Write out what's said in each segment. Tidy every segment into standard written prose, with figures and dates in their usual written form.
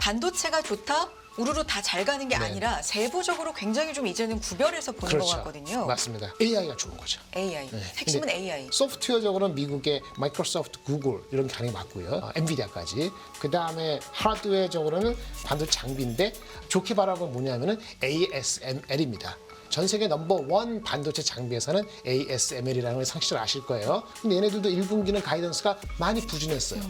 반도체가 좋다? 우르르 다 잘 가는 게 네. 아니라 세부적으로 굉장히 좀 이제는 구별해서 보는 것 같거든요. 맞습니다. AI가 좋은 거죠. AI. 네. 핵심은 근데 AI. 소프트웨어적으로는 미국의 마이크로소프트, 구글 이런 가능이 맞고요. 엔비디아까지. 그 다음에 하드웨어적으로는 반도체 장비인데 좋게 바라보면 뭐냐면은 ASML입니다. 전 세계 넘버1 반도체 장비에서는 ASML이라는 걸 상식적으로 아실 거예요. 근데 얘네들도 1분기는 가이던스가 많이 부진했어요.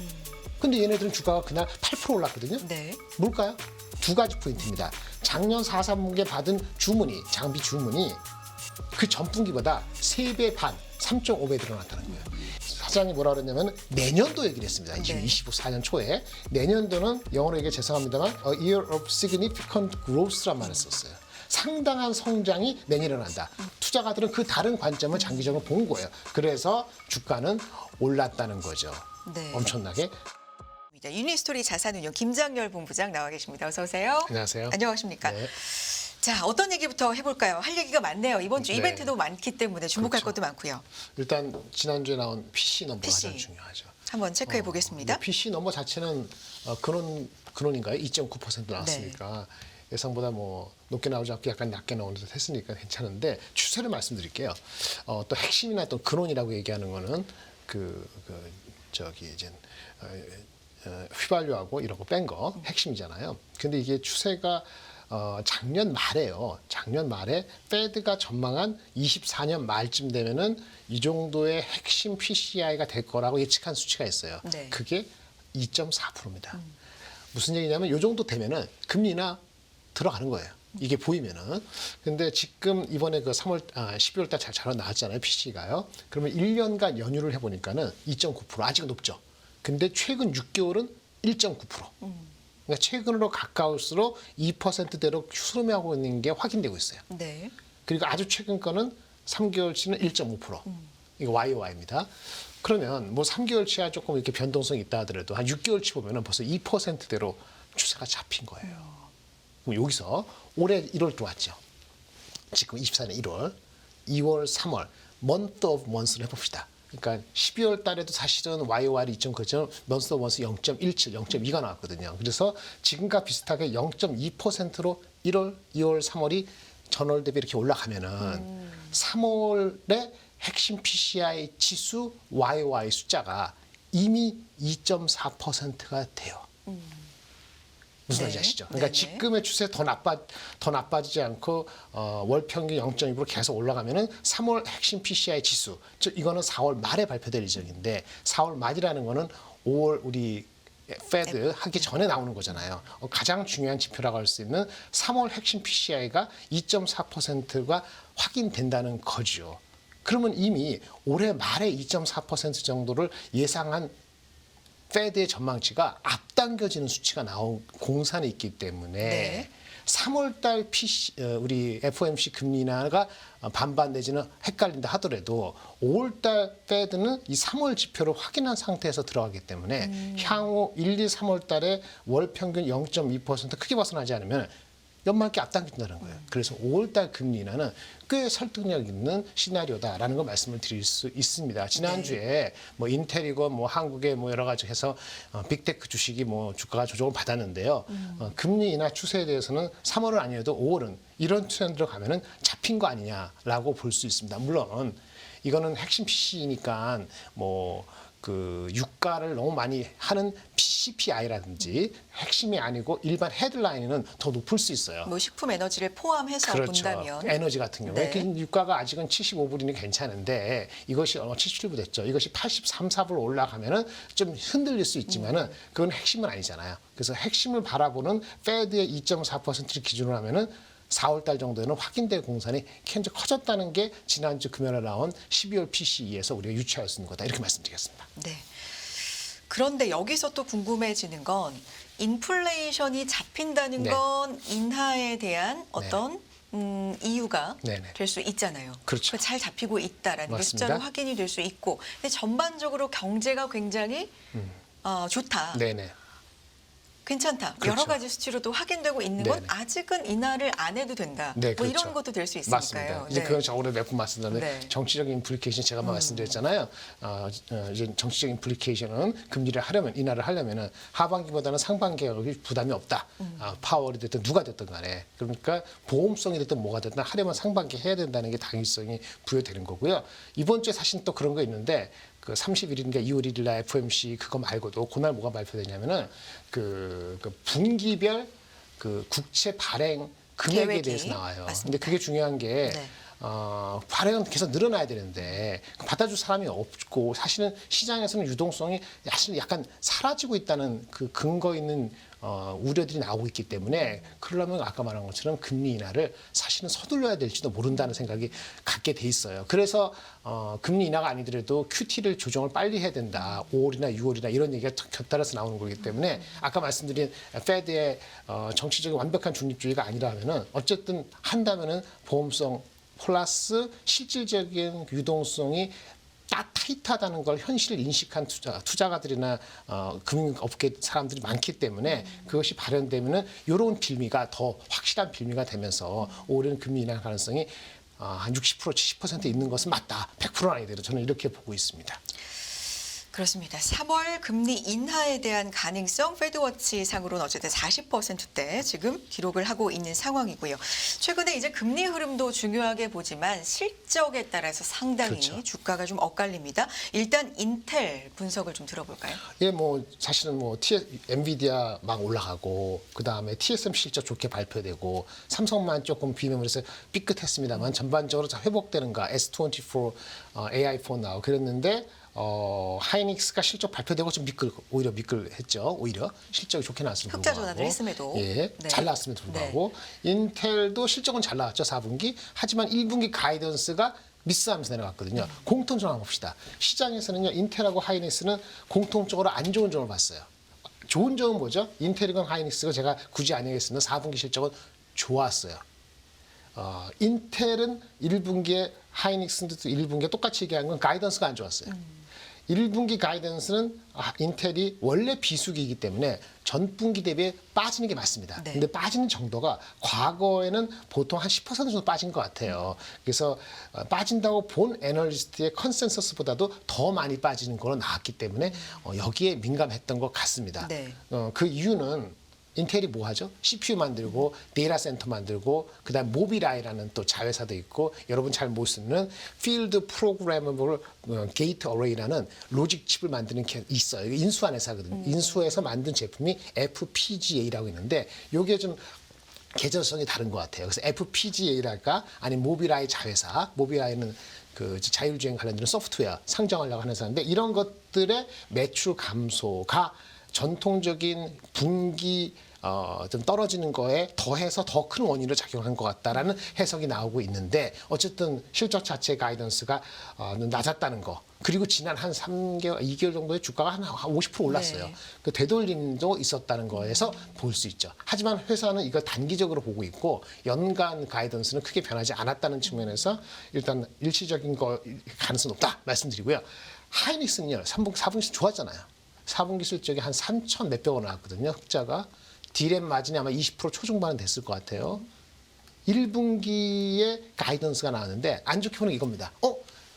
근데 얘네들은 주가가 그날 8% 올랐거든요. 네. 뭘까요? 두 가지 포인트입니다. 작년 4, 3분기에 받은 주문이, 장비 주문이 그 전분기보다 3배 반, 3.5배 늘어났다는 거예요. 사장이 뭐라 그랬냐면 내년도 얘기를 했습니다. 2024년 초에. 내년도는 영어로 얘기해 죄송합니다만 A year of significant growth란 말을 썼어요. 상당한 성장이 내년에 일어난다. 투자가들은 그 다른 관점을 장기적으로 본 거예요. 그래서 주가는 올랐다는 거죠. 네. 엄청나게. 유니스토리 자산운용 김장열 본부장 나와 계십니다. 어서 오세요. 안녕하세요. 안녕하십니까. 네. 자, 어떤 얘기부터 해볼까요? 할 얘기가 많네요. 이번 주 네. 이벤트도 많기 때문에 주목할 그렇죠. 것도 많고요. 일단 지난주에 나온 PC 넘버가 PC. 가장 중요하죠. 한번 체크해 보겠습니다. PC 넘버 자체는 근원인가요? 2.9% 나왔으니까 예상보다 뭐 높게 나오지 않고 약간 낮게 나오는 듯 했으니까 괜찮은데 추세를 말씀드릴게요. 또 핵심이나 또 근원이라고 얘기하는 거는 이제 휘발유하고 이런 거 뺀 거 핵심이잖아요. 근데 이게 추세가 작년 말에요. 작년 말에 페드가 전망한 24년 말쯤 되면은 이 정도의 핵심 PCI가 될 거라고 예측한 수치가 있어요. 네. 그게 2.4%입니다. 무슨 얘기냐면 이 정도 되면은 금리나 들어가는 거예요. 이게 보이면은. 근데 지금 이번에 그 12월 달 잘 나왔잖아요. PC가요. 그러면 1년간 연휴를 해보니까는 2.9% 아직 높죠. 근데 최근 6개월은 1.9%. 그러니까 최근으로 가까울수록 2%대로 수렴하고 있는 게 확인되고 있어요. 네. 그리고 아주 최근 거는 3개월치는 1.5%. 이거 YOY입니다. 그러면 뭐 3개월치야 조금 이렇게 변동성이 있다 하더라도 한 6개월치 보면은 벌써 2%대로 추세가 잡힌 거예요. 그럼 여기서 올해 1월 들어왔죠. 지금 24년 1월, 2월, 3월, month of months를 해봅시다. 그러니까 12월 달에도 사실은 YOR 2.9점, month of months 0.17, 0.2가 나왔거든요. 그래서 지금과 비슷하게 0.2%로 1월, 2월, 3월이 전월 대비 이렇게 올라가면은 3월에 핵심 PCI 지수 YOY 숫자가 이미 2.4%가 돼요. 무슨 말인지 아시죠? 그러니까 네네. 지금의 추세 더 나빠지지 않고 월 평균 0.2% 계속 올라가면은 3월 핵심 PCI 지수, 즉 이거는 4월 말에 발표될 예정인데 4월 말이라는 거는 5월 우리 페드 하기 전에 나오는 거잖아요. 가장 중요한 지표라고 할 수 있는 3월 핵심 PCI가 2.4%가 확인된다는 거죠. 그러면 이미 올해 말에 2.4% 정도를 예상한 페드의 전망치가 앞당겨지는 수치가 나온 공산이 있기 때문에 네. 3월달 우리 FOMC 금리 인하가 반반 내지는 헷갈린다 하더라도 5월달 페드는 이 3월 지표를 확인한 상태에서 들어가기 때문에 향후 1, 2, 3월달에 월 평균 0.2% 크게 벗어나지 않으면 연말기 앞당긴다는 거예요. 그래서 5월달 금리 인하는 꽤 설득력 있는 시나리오다라는 걸 말씀을 드릴 수 있습니다. 지난주에 뭐 인텔이고 뭐 한국의 뭐 여러 가지 해서 빅테크 주식이 뭐 주가가 조정을 받았는데요. 금리 인하 추세에 대해서는 3월은 아니어도 5월은 이런 트렌드로 가면은 잡힌 거 아니냐라고 볼 수 있습니다. 물론 이거는 핵심 PC니까 뭐 그 유가를 너무 많이 하는 CPI라든지 핵심이 아니고 일반 헤드라인은 더 높을 수 있어요. 뭐 식품 에너지를 포함해서 본다면 에너지 같은 경우에 네. 유가가 아직은 75불이니 괜찮은데 이것이 77불 됐죠. 이것이 83, 4불 올라가면은 좀 흔들릴 수 있지만은 그건 핵심은 아니잖아요. 그래서 핵심을 바라보는 페드의 2.4%를 기준으로 하면은 4월 달 정도에는 확인될 공산이 굉장히 커졌다는 게 지난주 금요일에 나온 12월 PCE에서 우리가 유추할 수 있는 거다. 이렇게 말씀드리겠습니다. 네. 그런데 여기서 또 궁금해지는 건 인플레이션이 잡힌다는 네. 건 인하에 대한 어떤 이유가 네네. 될 수 있잖아요. 그렇죠. 잘 잡히고 있다라는 게 맞습니다. 숫자로 확인이 될 수 있고, 근데 전반적으로 경제가 굉장히 좋다. 네네. 괜찮다. 그렇죠. 여러 가지 수치로도 확인되고 있는 건 네네. 아직은 인하를 안 해도 된다. 네, 뭐 그렇죠. 이런 것도 될 수 있으니까요. 맞습니다. 이제 네. 그건 저번에 몇 번 말씀드렸는데 네. 정치적인 인플리케이션 제가 말씀드렸잖아요. 이제 정치적인 인플리케이션은 금리를 하려면 인하를 하려면은 하반기보다는 상반기에 부담이 없다. 파월이 됐든 누가 됐든 간에 그러니까 보험성이 됐든 뭐가 됐든 하려면 상반기 해야 된다는 게 당위성이 부여되는 거고요. 이번 주에 사실 또 그런 거 있는데 그 31일인가 2월 1일 날 FOMC 그거 말고도 그날 뭐가 발표되냐면은 그 분기별 그 국채 발행 금액에 계획이. 대해서 나와요. 맞습니다. 근데 그게 중요한 게 네. 발행은 계속 늘어나야 되는데 받아줄 사람이 없고 사실은 시장에서는 유동성이 사실 약간 사라지고 있다는 그 근거 있는 우려들이 나오고 있기 때문에 그러려면 아까 말한 것처럼 금리 인하를 사실은 서둘러야 될지도 모른다는 생각이 갖게 돼 있어요. 그래서 금리 인하가 아니더라도 QT를 조정을 빨리 해야 된다. 5월이나 6월이나 이런 얘기가 곁들여서 나오는 거기 때문에 아까 말씀드린 페드의 정치적인 완벽한 중립주의가 아니라면은 어쨌든 한다면은 보험성 플러스 실질적인 유동성이 타이트하다는 걸 현실을 인식한 투자가들이나 금융업계 사람들이 많기 때문에 그것이 발현되면은 이런 빌미가 더 확실한 빌미가 되면서 올해는 금리 인하 가능성이 한 60% 70% 있는 것은 맞다. 100%는 아니더라도 저는 이렇게 보고 있습니다. 그렇습니다. 3월 금리 인하에 대한 가능성 페드워치 상으로는 어쨌든 40%대 지금 기록을 하고 있는 상황이고요. 최근에 이제 금리 흐름도 중요하게 보지만 실적에 따라서 상당히 그렇죠. 주가가 좀 엇갈립니다. 일단 인텔 분석을 좀 들어볼까요? 예, 뭐 사실은 뭐 엔비디아 막 올라가고 그 다음에 TSMC 실적 좋게 발표되고 삼성만 조금 비메모리에서 삐끗했습니다만 전반적으로 다 회복되는가 S24 AI 폰 나오고 그랬는데. 하이닉스가 실적 발표되고 좀 오히려 미끌했죠. 오히려 실적이 좋게 나왔음에도 흑자 불구하고. 전환을 했음에도. 예, 네. 잘 나왔음에도 불구하고 인텔도 실적은 잘 나왔죠. 4분기. 하지만 1분기 가이던스가 미스하면서 내려갔거든요. 공통점 한번 봅시다. 시장에서는요. 인텔하고 하이닉스는 공통적으로 안 좋은 점을 봤어요. 좋은 점은 뭐죠? 인텔이건 하이닉스건 제가 굳이 안 얘기했습니다. 4분기 실적은 좋았어요. 인텔은 1분기에 하이닉스도 1분기에 똑같이 얘기한 건 가이던스가 안 좋았어요. 1분기 가이던스는 인텔이 원래 비수기이기 때문에 전분기 대비에 빠지는 게 맞습니다. 네. 근데 빠지는 정도가 과거에는 보통 한 10% 정도 빠진 것 같아요. 그래서 빠진다고 본 애널리스트의 컨센서스보다도 더 많이 빠지는 걸로 나왔기 때문에 여기에 민감했던 것 같습니다. 네. 그 이유는 인텔이 뭐 하죠? CPU 만들고 데이터 센터 만들고 그다음 모빌아이라는 또 자회사도 있고 여러분 잘 못 쓰는 필드 프로그래머블 게이트 어레이라는 로직 칩을 만드는 게 있어요. 이게 인수한 회사거든요. 인수해서 만든 제품이 FPGA라고 있는데 요게 좀 계절성이 다른 것 같아요. 그래서 FPGA랄까 아니면 모빌아이 자회사, 모빌아이는 그 자율주행 관련된 소프트웨어 상정하려고 하는 회사인데 이런 것들의 매출 감소가 전통적인 분기 좀 떨어지는 거에 더해서 더 큰 원인으로 작용한 것 같다라는 해석이 나오고 있는데 어쨌든 실적 자체 가이던스가 낮았다는 거 그리고 지난 한 3개월, 2개월 정도의 주가가 한 50% 올랐어요. 네. 그 되돌림도 있었다는 거에서 볼 수 있죠. 하지만 회사는 이걸 단기적으로 보고 있고 연간 가이던스는 크게 변하지 않았다는 측면에서 일단 일시적인 거 가능성이 높다 말씀드리고요. 하이닉스는요. 4분기 좋았잖아요. 4분기 실적이 한 3천 몇백억 나왔거든요. 흑자가. 디램 마진이 아마 20% 초중반은 됐을 것 같아요. 1분기에 가이던스가 나왔는데 안 좋게 보는 게 이겁니다.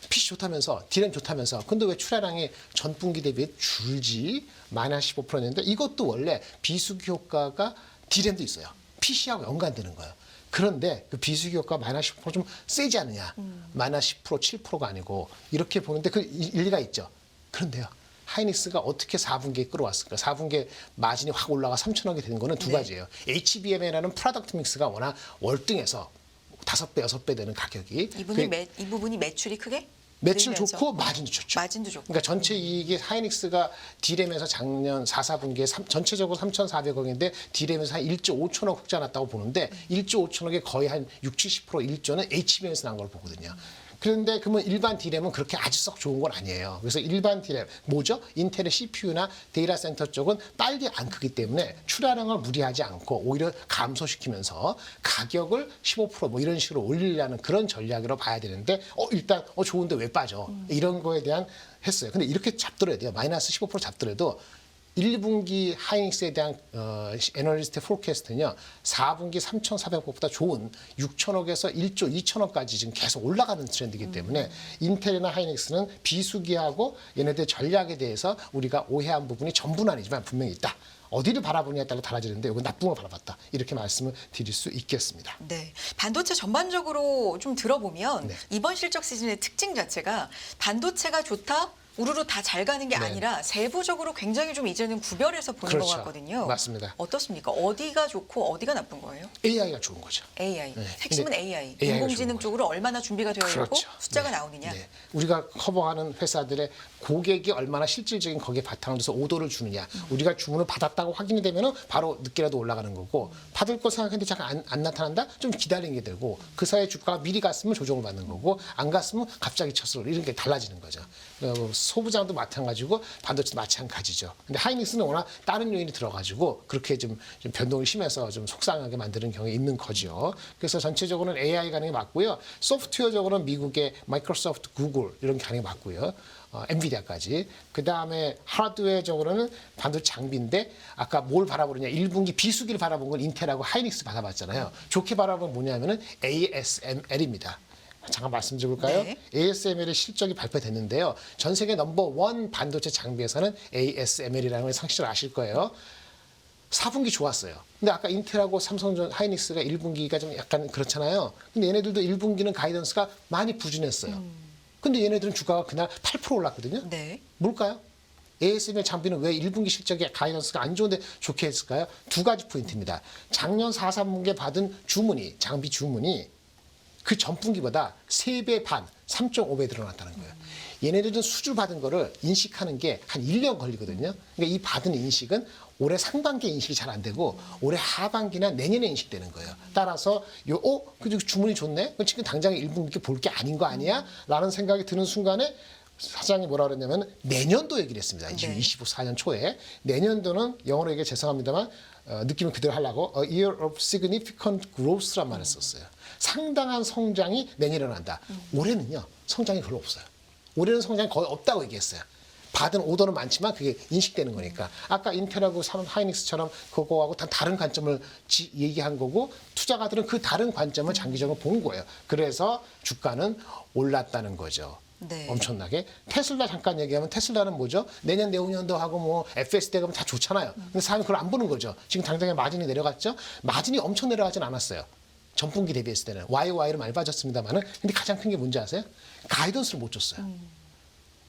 PC 좋다면서 디램 좋다면서 근데 왜 출하량이 전분기 대비해 줄지 마이너스 15%였는데 이것도 원래 비수기 효과가 디램도 있어요. PC하고 연관되는 거예요. 그런데 그 비수기 효과 마이너스 10%좀 세지 않느냐. 마이너스 10% 7%가 아니고 이렇게 보는데 그 일리가 있죠. 그런데요. 하이닉스가 어떻게 4분기에 끌어왔을까? 4분기에 마진이 확 올라가 3천억이 되는 거는 두 가지예요. HBM이라는 프로덕트 믹스가 워낙 월등해서 5배, 6배 되는 가격이. 이 부분이 매출이 크게? 매출 늘면서. 좋고 마진도 좋죠. 마진도 좋고. 그러니까 전체 이익이 하이닉스가 디램에서 작년 4분기에 전체적으로 3,400억인데 디램에서 한 1조 5천억 흑자 났다고 보는데 1조 5천억에 거의 한 60, 70% 1조는 HBM에서 난 걸 보거든요. 그런데 그러면 일반 디램은 그렇게 아주 썩 좋은 건 아니에요. 그래서 일반 디램 뭐죠? 인텔의 CPU나 데이터 센터 쪽은 빨리 안 크기 때문에 출하량을 무리하지 않고 오히려 감소시키면서 가격을 15%뭐 이런 식으로 올리려는 그런 전략으로 봐야 되는데 일단 좋은데 왜 빠져? 이런 거에 대한 했어요. 근데 이렇게 잡더라도 마이너스 15% 잡더라도 1분기 하이닉스에 대한 애널리스트 포캐스트는요. 4분기 3,400억보다 좋은 6천억에서 1조 2천억까지 지금 계속 올라가는 트렌드이기 때문에 인텔이나 하이닉스는 비수기하고 얘네들 전략에 대해서 우리가 오해한 부분이 전부는 아니지만 분명히 있다. 어디를 바라보느냐에 따라 달라지는데 이건 나쁜 걸 바라봤다. 이렇게 말씀을 드릴 수 있겠습니다. 네, 반도체 전반적으로 좀 들어보면 네. 이번 실적 시즌의 특징 자체가 반도체가 좋다, 우르르 다 잘 가는 게 네. 아니라 세부적으로 굉장히 좀 이제는 구별해서 보는 그렇죠. 것 같거든요. 맞습니다. 어떻습니까? 어디가 좋고 어디가 나쁜 거예요? AI가 좋은 거죠. AI. 네. 핵심은 근데 AI. AI가 좋은 인공지능 거죠. 쪽으로 얼마나 준비가 되어 있고 그렇죠. 숫자가 네. 나오느냐. 네. 우리가 커버하는 회사들의 고객이 얼마나 실질적인 거기에 바탕을 둬서 오더를 주느냐. 우리가 주문을 받았다고 확인이 되면 바로 늦게라도 올라가는 거고 받을 거 생각했는데 잠깐 안 나타난다? 좀 기다리는 게 되고 그 사이에 주가가 미리 갔으면 조정을 받는 거고 안 갔으면 갑자기 쳐서 이런 게 달라지는 거죠. 소부장도 마찬가지고 반도체도 마찬가지죠. 근데 하이닉스는 워낙 다른 요인이 들어가지고 그렇게 좀 변동이 심해서 좀 속상하게 만드는 경우가 있는 거죠. 그래서 전체적으로는 AI 가는 게 맞고요. 소프트웨어적으로는 미국의 마이크로소프트, 구글 이런 게 가는 게 맞고요. 엔비디아까지. 그 다음에 하드웨어적으로는 반도체 장비인데 아까 뭘 바라보느냐. 1분기 비수기를 바라본 건 인텔하고 하이닉스 받아봤잖아요. 좋게 바라본 뭐냐면은 ASML입니다. 잠깐 말씀드려볼까요? 네. ASML의 실적이 발표됐는데요. 전 세계 넘버 1 반도체 장비에서는 ASML이라는 걸 상식적으로 아실 거예요. 4분기 좋았어요. 근데 아까 인텔하고 삼성 하이닉스가 1분기가 좀 약간 그렇잖아요. 근데 얘네들도 1분기는 가이던스가 많이 부진했어요. 근데 얘네들은 주가가 그날 8% 올랐거든요. 네. 뭘까요? ASML 장비는 왜 1분기 실적의 가이던스가 안 좋은데 좋게 했을까요? 두 가지 포인트입니다. 작년 4, 3분기에 받은 주문이, 장비 주문이 그 전분기보다 3배 반, 3.5배 늘어났다는 거예요. 얘네들은 수주 받은 거를 인식하는 게 한 1년 걸리거든요. 그러니까 이 받은 인식은 올해 상반기에 인식이 잘 안 되고 올해 하반기나 내년에 인식되는 거예요. 따라서 그 주문이 좋네? 그럼 지금 당장 1분기 볼 게 아닌 거 아니야? 라는 생각이 드는 순간에 사장이 뭐라 그랬냐면 내년도 얘기를 했습니다. 네. 24년 초에. 내년도는 영어로 얘기 죄송합니다만 느낌을 그대로 하려고 A year of significant growth란 말을 썼어요. 상당한 성장이 내년에 난다. 올해는요. 성장이 별로 없어요. 올해는 성장이 거의 없다고 얘기했어요. 받은 오더는 많지만 그게 인식되는 거니까. 아까 인텔하고 하이닉스처럼 그거하고 다 다른 관점을 얘기한 거고 투자가들은 그 다른 관점을 장기적으로 본 거예요. 그래서 주가는 올랐다는 거죠. 네. 엄청나게. 테슬라 잠깐 얘기하면 테슬라는 뭐죠? 내년 내후년도 하고 뭐 FSD 가면 다 좋잖아요. 근데 사람이 그걸 안 보는 거죠. 지금 당장에 마진이 내려갔죠? 마진이 엄청 내려가진 않았어요. 전분기 대비했을 때는 YOY로 많이 빠졌습니다만은 근데 가장 큰 게 뭔지 아세요? 가이던스를 못 줬어요.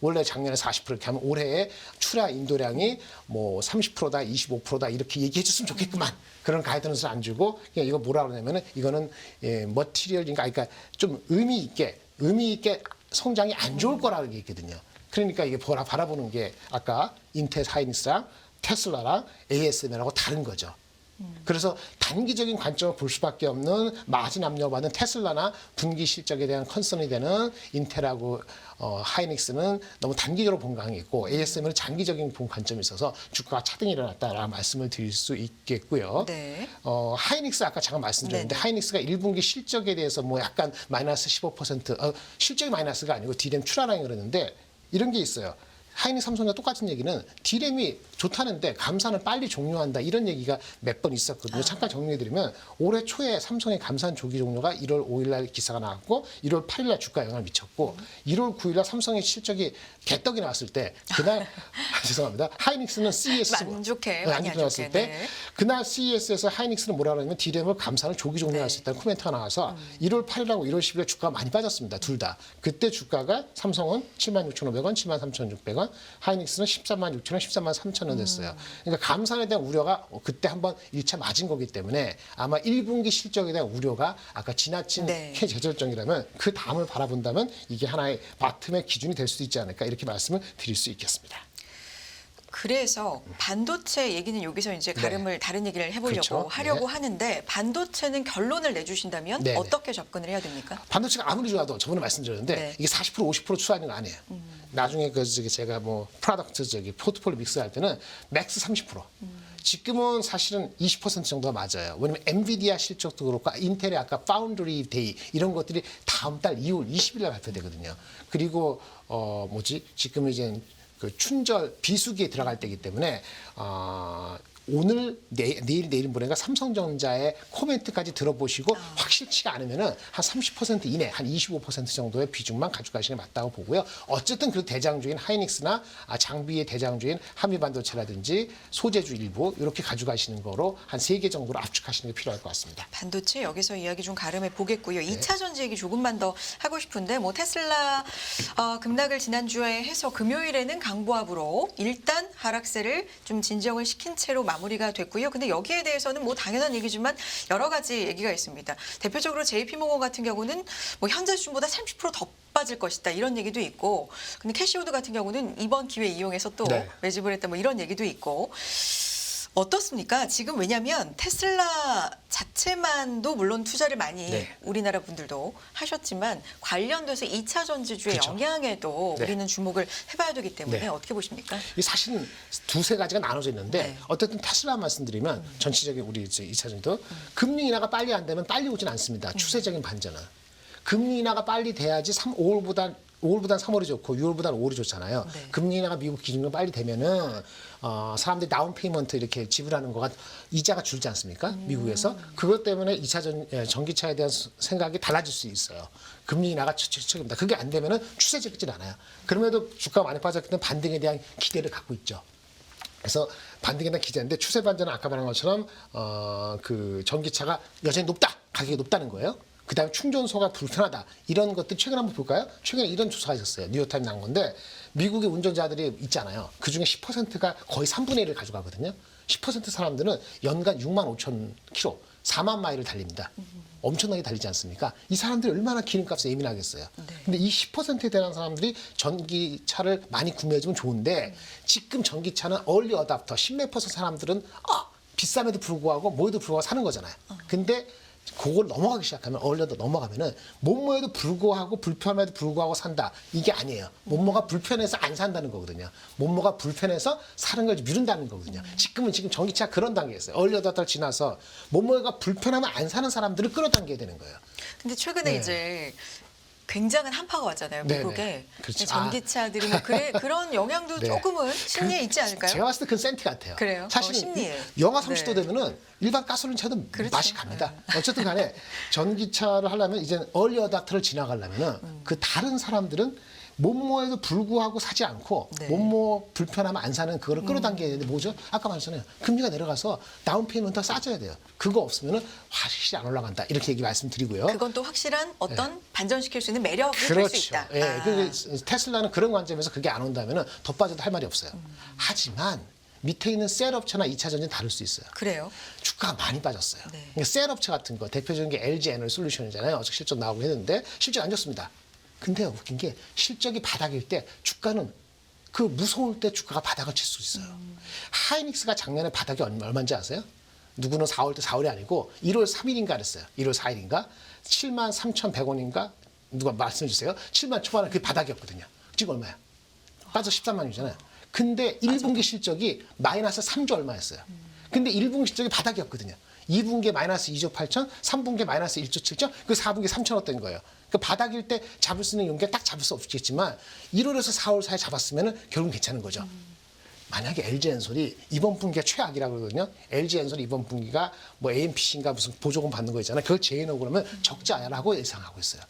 원래 작년에 40% 이렇게 하면 올해의 출하 인도량이 뭐 30%다, 25%다 이렇게 얘기해 줬으면 좋겠구만. 그런 가이던스를 안 주고 그냥 이거 뭐라 그러냐면은 이거는 머티리얼인가 그러니까 좀 의미 있게 성장이 안 좋을 거라고 얘기했거든요. 그러니까 이게 바라보는 게 아까 인텔 하이닉스랑 테슬라랑 ASML하고 다른 거죠. 그래서 단기적인 관점을 볼 수밖에 없는 마진 압력받는 테슬라나 분기 실적에 대한 컨선이 되는 인텔하고 하이닉스는 너무 단기적으로 본 강이 있고 ASML은 장기적인 본 관점이 있어서 주가가 차등이 일어났다라는 말씀을 드릴 수 있겠고요. 네. 하이닉스 아까 잠깐 말씀드렸는데 네네. 하이닉스가 1분기 실적에 대해서 뭐 약간 마이너스 15% 실적이 마이너스가 아니고 디램 출하량이 그러는데 이런 게 있어요. 하이닉스 삼성과 똑같은 얘기는 디램이 좋다는데 감산을 빨리 종료한다 이런 얘기가 몇 번 있었거든요. 잠깐 정리해드리면 올해 초에 삼성의 감산 조기 종료가 1월 5일 날 기사가 나왔고 1월 8일 날 주가에 영향을 미쳤고 1월 9일 날 삼성의 실적이 개떡이 나왔을 때 그날 죄송합니다. 하이닉스는 CES 만족해, 안 많이 안 나왔을 좋게, 때 네. 그날 CES에서 하이닉스는 뭐라 그러냐면 디램을 감산을 조기 종료할 수 있다는 코멘트가 나와서 1월 8일하고 1월 10일에 주가가 많이 빠졌습니다. 둘 다. 그때 주가가 삼성은 76,500원, 73,600원, 하이닉스는 146,000원, 133,3,000원 됐어요. 그러니까 감산에 대한 우려가 그때 한번 1차 맞은 거기 때문에 아마 1분기 실적에 대한 우려가 아까 지나친 네. 최저점이라면 그 다음을 바라본다면 이게 하나의 바텀의 기준이 될 수도 있지 않을까 이렇게 말씀을 드릴 수 있겠습니다. 그래서 반도체 얘기는 여기서 이제 가름을 다른 얘기를 해보려고 그렇죠. 하려고 네. 하는데 반도체는 결론을 내주신다면 네, 네. 어떻게 접근을 해야 됩니까? 반도체가 아무리 좋아도 저번에 말씀드렸는데 네. 이게 40% 50% 추가하는 거 아니에요. 나중에 제가 뭐 프로덕트 포트폴리오 믹스할 때는 맥스 30%. 지금은 사실은 20% 정도가 맞아요. 왜냐면 엔비디아 실적도 그렇고 인텔의 아까 파운드리 데이 이런 것들이 다음 달 2월 20일 날 발표되거든요. 그리고 지금 이제 그 춘절 비수기에 들어갈 때이기 때문에 오늘 내일 모레가 삼성전자의 코멘트까지 들어보시고 확실치가 않으면은 한 30% 이내, 한 25% 정도의 비중만 가져가시는 게 맞다고 보고요. 어쨌든 그 대장주인 하이닉스나 장비의 대장주인 한미반도체라든지 소재주 일부 이렇게 가져가시는 거로 한 3개 정도로 압축하시는 게 필요할 것 같습니다. 반도체 여기서 이야기 좀 가름해 보겠고요. 2차 전지 얘기 조금만 더 하고 싶은데 뭐 테슬라 급락을 지난주에 해서 금요일에는 강보합으로 일단 하락세를 좀 진정을 시킨 채로 마무리가 됐고요. 근데 여기에 대해서는 뭐 당연한 얘기지만 여러 가지 얘기가 있습니다. 대표적으로 JP모건 같은 경우는 뭐 현재 수준보다 30%더 빠질 것이다 이런 얘기도 있고, 근데 캐시우드 같은 경우는 이번 기회 이용해서 또 네. 매집을 했다 뭐 이런 얘기도 있고. 어떻습니까? 지금 왜냐하면 테슬라 자체만도 물론 투자를 많이 네. 우리나라 분들도 하셨지만 관련돼서 2차 전지주의 그렇죠. 영향에도 네. 우리는 주목을 해봐야 되기 때문에 네. 어떻게 보십니까? 이 사실은 두세 가지가 나눠져 있는데 네. 어쨌든 테슬라 말씀드리면 전체적인 우리 이제 2차 전지도 금리 인하가 빨리 안 되면 빨리 오진 않습니다. 추세적인 반전은. 금리 인하가 빨리 돼야지 5월보다 3월이 좋고 6월보다 5월이 좋잖아요. 네. 금리 인하가 미국 기준으로 빨리 되면은 사람들이 다운 페이먼트 이렇게 지불하는 거가 이자가 줄지 않습니까? 미국에서. 그것 때문에 2차 전기차에 대한 생각이 달라질 수 있어요. 금리 인하가 최초입니다. 그게 안 되면은 추세적이진 않아요. 그럼에도 주가가 많이 빠졌기 때문에 반등에 대한 기대를 갖고 있죠. 그래서 반등에 대한 기대인데 추세 반전은 아까 말한 것처럼 그 전기차가 여전히 높다. 가격이 높다는 거예요. 그다음에 충전소가 불편하다. 이런 것들 최근에 한번 볼까요? 최근에 이런 조사가 있었어요. 뉴욕타임 나온 건데 미국의 운전자들이 있잖아요. 그중에 10%가 거의 3분의 1을 가져가거든요. 10% 사람들은 연간 6만 5천 킬로, 4만 마일을 달립니다. 엄청나게 달리지 않습니까? 이 사람들이 얼마나 기름값에 예민하겠어요. 근데 이 10%에 대한 사람들이 전기차를 많이 구매해주면 좋은데 지금 전기차는 얼리 어답터, 10몇 퍼센트 사람들은 비쌈에도 불구하고 뭐에도 불구하고 사는 거잖아요. 근데 그걸 넘어가기 시작하면 얼려도 넘어가면은 몸무게도 불구하고 불편함에도 불구하고 산다. 이게 아니에요. 몸무게가 불편해서 안 산다는 거거든요. 몸무게가 불편해서 사는 걸 미룬다는 거거든요. 지금 전기차가 그런 단계였어요. 얼려다달 지나서 몸무게가 불편하면 안 사는 사람들을 끌어당겨야 되는 거예요. 근데 최근에 네. 이제 굉장한 한파가 왔잖아요. 네, 미국에. 네. 그렇죠. 전기차들이 뭐 그런 영향도 네. 조금은 심리에 있지 않을까요? 제가 봤을 때 그건 센티 같아요. 그래요? 사실은 심리에. 영하 30도 네. 되면은 일반 가솔린 차도 그렇죠. 맛이 갑니다. 어쨌든 간에 전기차를 하려면 이제 얼리 어답터를 지나가려면은 그 다른 사람들은 몸무게에도 불구하고 사지 않고 네. 몸무 불편하면 안 사는 그거를 끌어당겨야 되는데 뭐죠? 아까 말했잖아요. 금리가 내려가서 다운 페이먼트가 싸져야 돼요. 그거 없으면은 확실히 안 올라간다. 이렇게 얘기 말씀드리고요. 그건 또 확실한 어떤 반전시킬 수 있는 매력이 될 수 그렇죠. 있다. 예, 그 테슬라는 그런 관점에서 그게 안 온다면은 더 빠져도 할 말이 없어요. 하지만 밑에 있는 셀업체나 2차 전지는 다를 수 있어요. 그래요? 주가가 많이 빠졌어요. 네. 그러니까 셀업체 같은 거 대표적인 게 LG 에너지 솔루션이잖아요. 어제 실적 나오고 했는데 실적 안 좋습니다. 근데 웃긴 게 실적이 바닥일 때 주가는 그 무서울 때 주가가 바닥을 칠 수 있어요. 하이닉스가 작년에 바닥이 얼마인지 아세요? 누구는 4월 때 4월이 아니고 1월 3일인가 그랬어요. 1월 4일인가? 73,100원인가? 누가 말씀해 주세요. 7만 초반에 그게 바닥이었거든요. 지금 얼마야? 빠져 13만 원이잖아요. 근데 1분기 실적이 마이너스 3조 얼마였어요. 근데 1분기 실적이 바닥이었거든요. 2분기에 마이너스 2조 8천, 3분기에 마이너스 1조 7천, 그 4분기에 3천원 된 거예요. 그 바닥일 때 잡을 수 있는 용기가 딱 잡을 수 없겠지만 1월에서 4월 사이에 잡았으면 결국은 괜찮은 거죠. 만약에 LG엔솔이 이번 분기가 최악이라고 그러거든요. LG엔솔이 이번 분기가 뭐 AMPC인가 무슨 보조금 받는 거 있잖아요. 그걸 제외하고 그러면 적자라고 예상하고 있어요.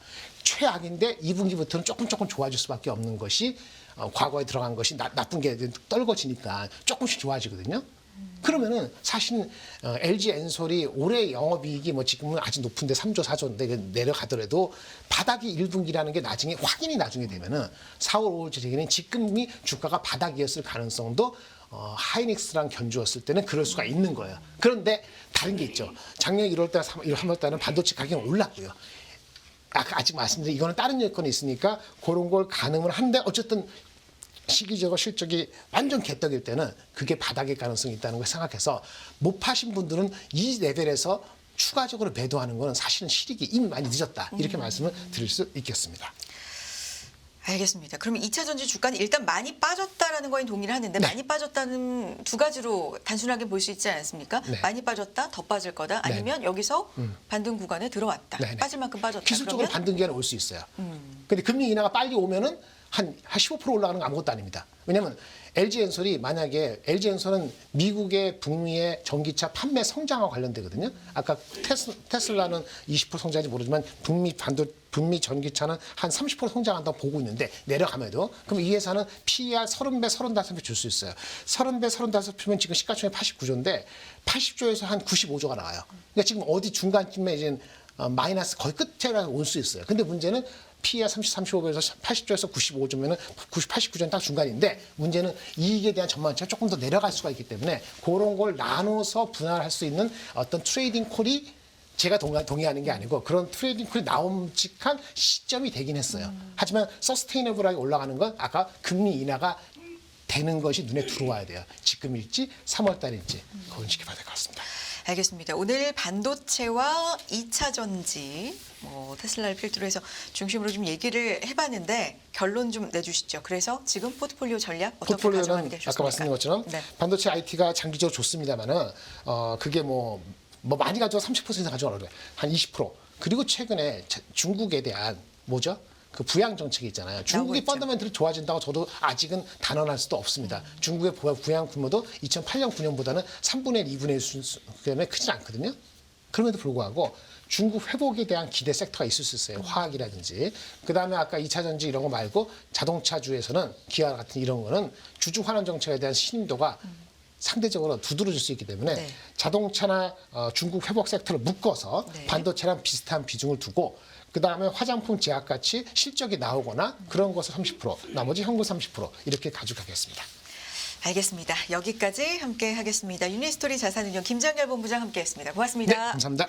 최악인데 2분기부터는 조금 좋아질 수밖에 없는 것이 과거에 들어간 것이 나쁜 게 떨궈지니까 조금씩 좋아지거든요. 그러면은 사실은 LG엔솔이 올해 영업이익이 뭐 지금은 아직 높은데 3조 4조인데 내려가더라도 바닥이 1분기라는 게 나중에 확인이 나중에 되면은 4월 5월 지기는 지금이 주가가 바닥이었을 가능성도 하이닉스랑 견주었을 때는 그럴 수가 있는 거예요. 그런데 다른 게 있죠. 작년 1월 달, 3월 달은 반도체 가격이 올랐고요. 아직 말씀드린 이거는 다른 여건이 있으니까 그런 걸 가늠을 하는데 어쨌든 시기적으로 실적이 완전 개떡일 때는 그게 바닥일 가능성이 있다는 걸 생각해서 못 파신 분들은 이 레벨에서 추가적으로 매도하는 거는 사실은 실익이 이미 많이 늦었다. 이렇게 말씀을 드릴 수 있겠습니다. 알겠습니다. 그러면 2차 전지 주가는 일단 많이 빠졌다라는 거에 동의를 하는데 네. 많이 빠졌다는 두 가지로 단순하게 볼 수 있지 않습니까? 네. 많이 빠졌다, 더 빠질 거다, 아니면 여기서 반등 구간에 들어왔다. 네, 네. 빠질 만큼 빠졌다. 기술적으로 그러면 반등 기한에 올 수 있어요. 근데 금리 인하가 빨리 오면은 한 15% 올라가는 건 아무것도 아닙니다. 왜냐하면 LG엔솔이 만약에 LG엔솔은 미국의 북미의 전기차 판매 성장과 관련되거든요. 아까 테슬라는 20% 성장인지 모르지만 북미 전기차는 한 30% 성장한다고 보고 있는데 내려가면도 그럼 이 회사는 PER 30배, 35배 줄 수 있어요. 30배, 35배면 지금 시가총액 89조인데 80조에서 한 95조가 나와요. 그러니까 지금 어디 중간쯤에 이제 마이너스 거의 끝에 올 수 있어요. 근데 문제는 PER 35배에서 80조에서 95조면은 89조는 딱 중간인데 문제는 이익에 대한 전망치가 조금 더 내려갈 수가 있기 때문에 그런 걸 나눠서 분할할 수 있는 어떤 트레이딩 콜이 제가 동의하는 게 아니고 그런 트레이딩 콜이 나옴직한 시점이 되긴 했어요. 하지만 서스테이너블하게 올라가는 건 아까 금리 인하가 되는 것이 눈에 들어와야 돼요. 지금일지 3월 달일지 그건 지켜봐야 될 것 같습니다. 알겠습니다. 오늘 반도체와 2차 전지, 테슬라를 필두로 해서 중심으로 좀 얘기를 해봤는데 결론 좀 내주시죠. 그래서 지금 포트폴리오 전략 어떻게 가져가는 포트폴리오는 게 좋습니까? 아까 말씀드린 것처럼 네. 반도체 IT가 장기적으로 좋습니다만은 그게 뭐 많이 가져가 30% 이상 가져가는 거예요. 한 20%. 그리고 최근에 중국에 대한 뭐죠? 그 부양 정책이 있잖아요. 중국이 펀더멘털이 좋아진다고 저도 아직은 단언할 수도 없습니다. 중국의 부양 규모도 2008년, 9년보다는 3분의 1, 2분의 1 수준에 크진 않거든요. 그럼에도 불구하고 중국 회복에 대한 기대 섹터가 있을 수 있어요. 화학이라든지. 그다음에 아까 2차 전지 이런 거 말고 자동차주에서는 기아 같은 이런 거는 주주 환원 정책에 대한 신임도가 상대적으로 두드러질 수 있기 때문에 네. 자동차나 중국 회복 섹터를 묶어서 네. 반도체랑 비슷한 비중을 두고 그다음에 화장품 제약같이 실적이 나오거나 그런 것을 30%, 나머지 현금 30% 이렇게 가져가겠습니다. 알겠습니다. 여기까지 함께 하겠습니다. 유니스토리 자산운용 김장렬 본부장 함께했습니다. 고맙습니다. 네, 감사합니다.